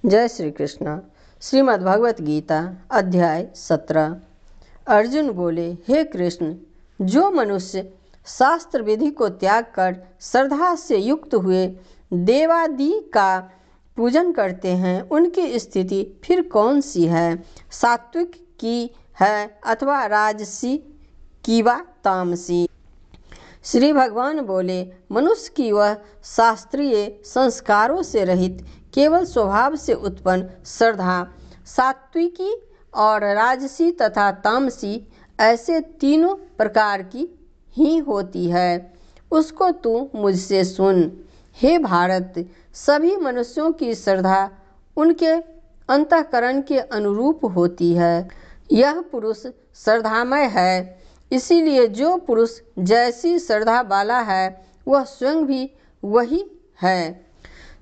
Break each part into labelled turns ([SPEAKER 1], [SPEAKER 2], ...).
[SPEAKER 1] जय श्री कृष्ण। श्रीमद् भगवत गीता अध्याय 17। अर्जुन बोले, हे कृष्ण, जो मनुष्य शास्त्र विधि को त्याग कर श्रद्धा से युक्त हुए देवादि का पूजन करते हैं, उनकी स्थिति फिर कौन सी है? सात्विक की है अथवा राजसी की वा तामसी? श्री भगवान बोले, मनुष्य की वह शास्त्रीय संस्कारों से रहित केवल स्वभाव से उत्पन्न श्रद्धा सात्विकी और राजसी तथा तामसी ऐसे तीनों प्रकार की ही होती है। उसको तू मुझसे सुन। हे भारत, सभी मनुष्यों की श्रद्धा उनके अंतःकरण के अनुरूप होती है। यह पुरुष श्रद्धामय है, इसीलिए जो पुरुष जैसी श्रद्धा वाला है वह स्वयं भी वही है।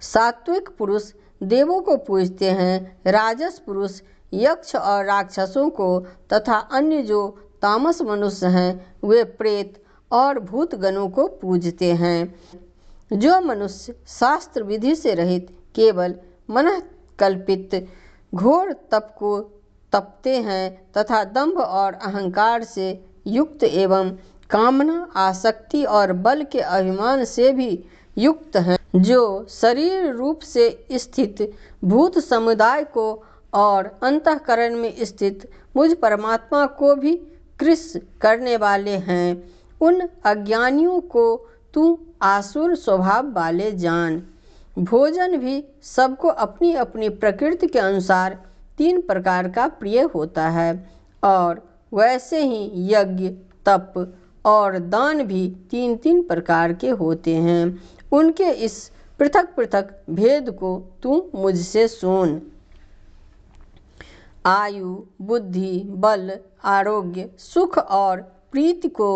[SPEAKER 1] सात्विक पुरुष देवों को पूजते हैं, राजस पुरुष यक्ष और राक्षसों को तथा अन्य जो तामस मनुष्य हैं वे प्रेत और भूतगणों को पूजते हैं। जो मनुष्य शास्त्र विधि से रहित केवल मन कल्पित घोर तप को तपते हैं तथा दंभ और अहंकार से युक्त एवं कामना, आसक्ति और बल के अभिमान से भी युक्त हैं, जो शरीर रूप से स्थित भूत समुदाय को और अंतःकरण में स्थित मुझ परमात्मा को भी कृश करने वाले हैं, उन अज्ञानियों को तू आसुर स्वभाव वाले जान। भोजन भी सबको अपनी अपनी प्रकृति के अनुसार 3 प्रकार का प्रिय होता है, और वैसे ही यज्ञ, तप और दान भी 3-3 प्रकार के होते हैं। उनके इस पृथक पृथक भेद को तू मुझसे सुन। आयु, बुद्धि, बल, आरोग्य, सुख और प्रीति को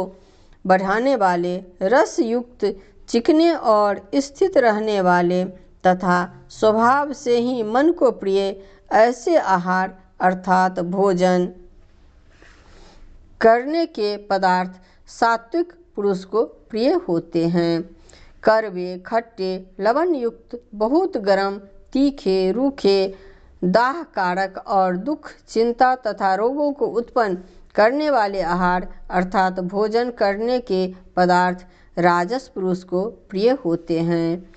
[SPEAKER 1] बढ़ाने वाले, रस युक्त चिकने और स्थित रहने वाले तथा स्वभाव से ही मन को प्रिय ऐसे आहार अर्थात भोजन करने के पदार्थ सात्विक पुरुष को प्रिय होते हैं। कड़वे, खट्टे, लवण युक्त, बहुत गर्म, तीखे, रूखे, दाह कारक और दुख, चिंता तथा रोगों को उत्पन्न करने वाले आहार अर्थात भोजन करने के पदार्थ राजस पुरुष को प्रिय होते हैं।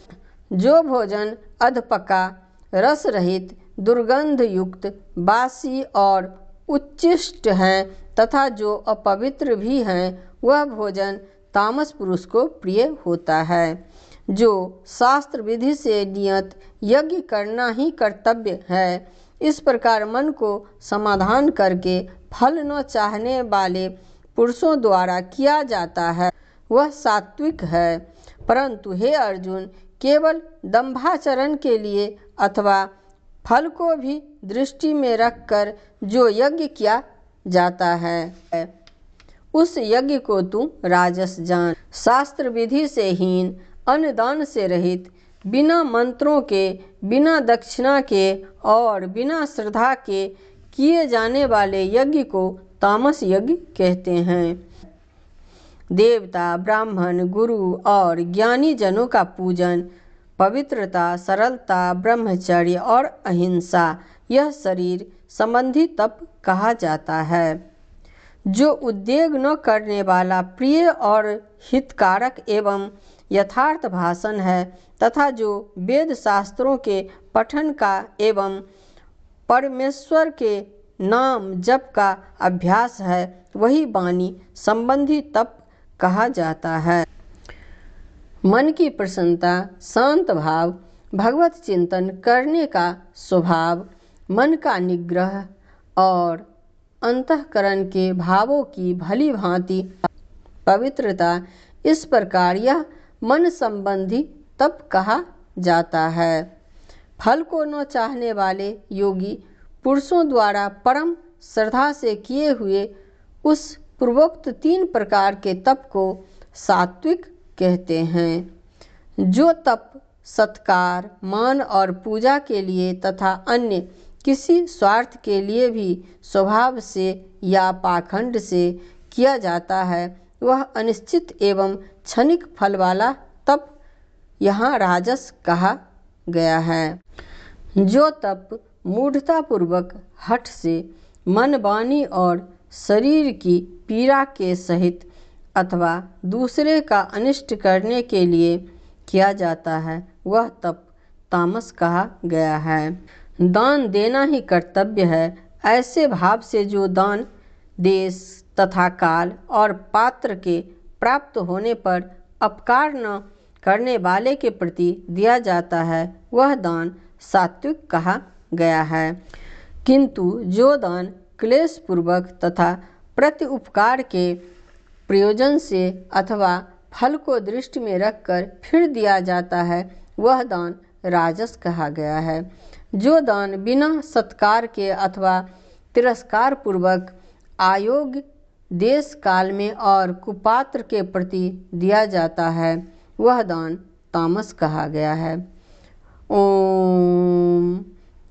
[SPEAKER 1] जो भोजन अधपका, रस रहित, दुर्गंध युक्त, बासी और उच्छिष्ट हैं तथा जो अपवित्र भी हैं, वह भोजन तामस पुरुष को प्रिय होता है। जो शास्त्र विधि से नियत यज्ञ करना ही कर्तव्य है, इस प्रकार मन को समाधान करके फल न चाहने वाले पुरुषों द्वारा किया जाता है, वह सात्विक है। परंतु हे अर्जुन, केवल दंभाचरण के लिए अथवा फल को भी दृष्टि में रखकर जो यज्ञ किया जाता है, उस यज्ञ को तू राजस जान। शास्त्र विधि से हीन, अन्नदान से रहित, बिना मंत्रों के, बिना दक्षिणा के और बिना श्रद्धा के किए जाने वाले यज्ञ को तामस यज्ञ कहते हैं। देवता, ब्राह्मण, गुरु और ज्ञानी जनों का पूजन, पवित्रता, सरलता, ब्रह्मचर्य और अहिंसा, यह शरीर संबंधी तप कहा जाता है। जो उद्वेग न करने वाला, प्रिय और हितकारक एवं यथार्थ भाषण है तथा जो वेद शास्त्रों के पठन का एवं परमेश्वर के नाम जप का अभ्यास है, वही वाणी संबंधी तप कहा जाता है। मन की प्रसन्नता, शांत भाव, भगवत चिंतन करने का स्वभाव, मन का निग्रह और अंतःकरण के भावों की भली भांति पवित्रता, इस प्रकार यह मन संबंधी तप कहा जाता है। फल को न चाहने वाले योगी पुरुषों द्वारा परम श्रद्धा से किए हुए उस पूर्वोक्त 3 प्रकार के तप को सात्विक कहते हैं। जो तप सत्कार, मान और पूजा के लिए तथा अन्य किसी स्वार्थ के लिए भी स्वभाव से या पाखंड से किया जाता है, वह अनिश्चित एवं क्षणिक फल वाला तप यहाँ राजस कहा गया है। जो तप मूढ़तापूर्वक हठ से मन, वाणी और शरीर की पीड़ा के सहित अथवा दूसरे का अनिष्ट करने के लिए किया जाता है, वह तप तामस कहा गया है। दान देना ही कर्तव्य है, ऐसे भाव से जो दान देश तथा काल और पात्र के प्राप्त होने पर अपकार न करने वाले के प्रति दिया जाता है, वह दान सात्विक कहा गया है। किंतु जो दान क्लेश पूर्वक तथा प्रति उपकार के प्रयोजन से अथवा फल को दृष्टि में रखकर फिर दिया जाता है, वह दान राजस कहा गया है। जो दान बिना सत्कार के अथवा तिरस्कार पूर्वक अयोग्य देश काल में और कुपात्र के प्रति दिया जाता है, वह दान तामस कहा गया है। ओम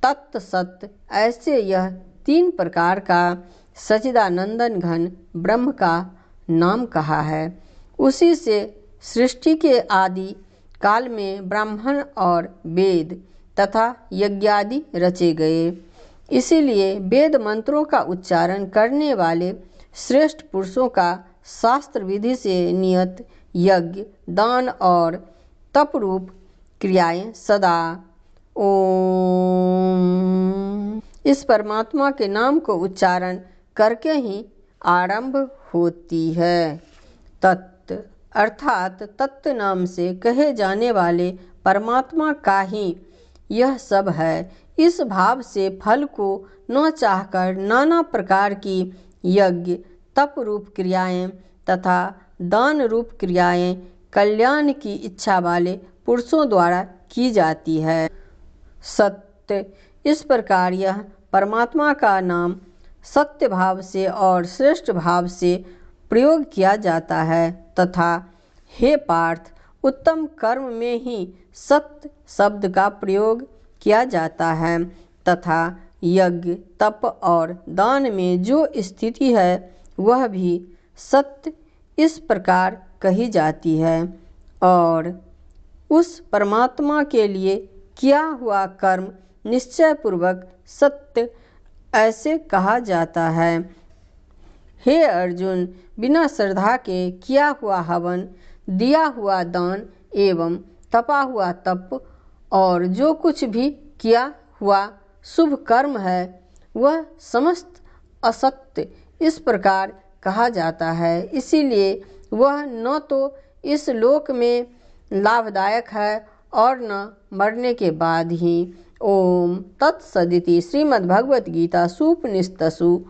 [SPEAKER 1] तत्सत। ऐसे यह 3 प्रकार का सच्चिदानंदन घन ब्रह्म का नाम कहा है। उसी से सृष्टि के आदि काल में ब्राह्मण और वेद तथा यज्ञादि रचे गए। इसीलिए वेद मंत्रों का उच्चारण करने वाले श्रेष्ठ पुरुषों का शास्त्र विधि से नियत यज्ञ, दान और तप रूप क्रियाएं सदा ओम इस परमात्मा के नाम को उच्चारण करके ही आरंभ होती है। तत् अर्थात तत्व नाम से कहे जाने वाले परमात्मा का ही यह सब है। इस भाव से फल को न चाहकर नाना प्रकार की यज्ञ, तप रूप क्रियाएं तथा दान रूप क्रियाएं कल्याण की इच्छा वाले पुरुषों द्वारा की जाती है। सत्य। इस प्रकार यह परमात्मा का नाम सत्य भाव से और श्रेष्ठ भाव से प्रयोग किया जाता है तथा हे पार्थ, उत्तम कर्म में ही सत्य शब्द का प्रयोग किया जाता है तथा यज्ञ, तप और दान में जो स्थिति है वह भी सत्य इस प्रकार कही जाती है और उस परमात्मा के लिए किया हुआ कर्म निश्चय पूर्वक सत्य ऐसे कहा जाता है। हे अर्जुन, बिना श्रद्धा के किया हुआ हवन, दिया हुआ दान एवं तपा हुआ तप और जो कुछ भी किया हुआ शुभ कर्म है वह समस्त असत्य इस प्रकार कहा जाता है। इसीलिए वह न तो इस लोक में लाभदायक है और न मरने के बाद ही। ओम तत्सदिति श्रीमद्भगवद्गीतासूपनिषत्सु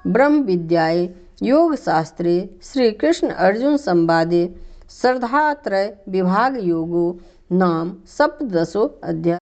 [SPEAKER 1] ब्रह्म विद्याये योगशास्त्रे श्री कृष्ण अर्जुन संवादे श्रद्धात्रय विभाग योगो नाम सप्तदशो अध्याय।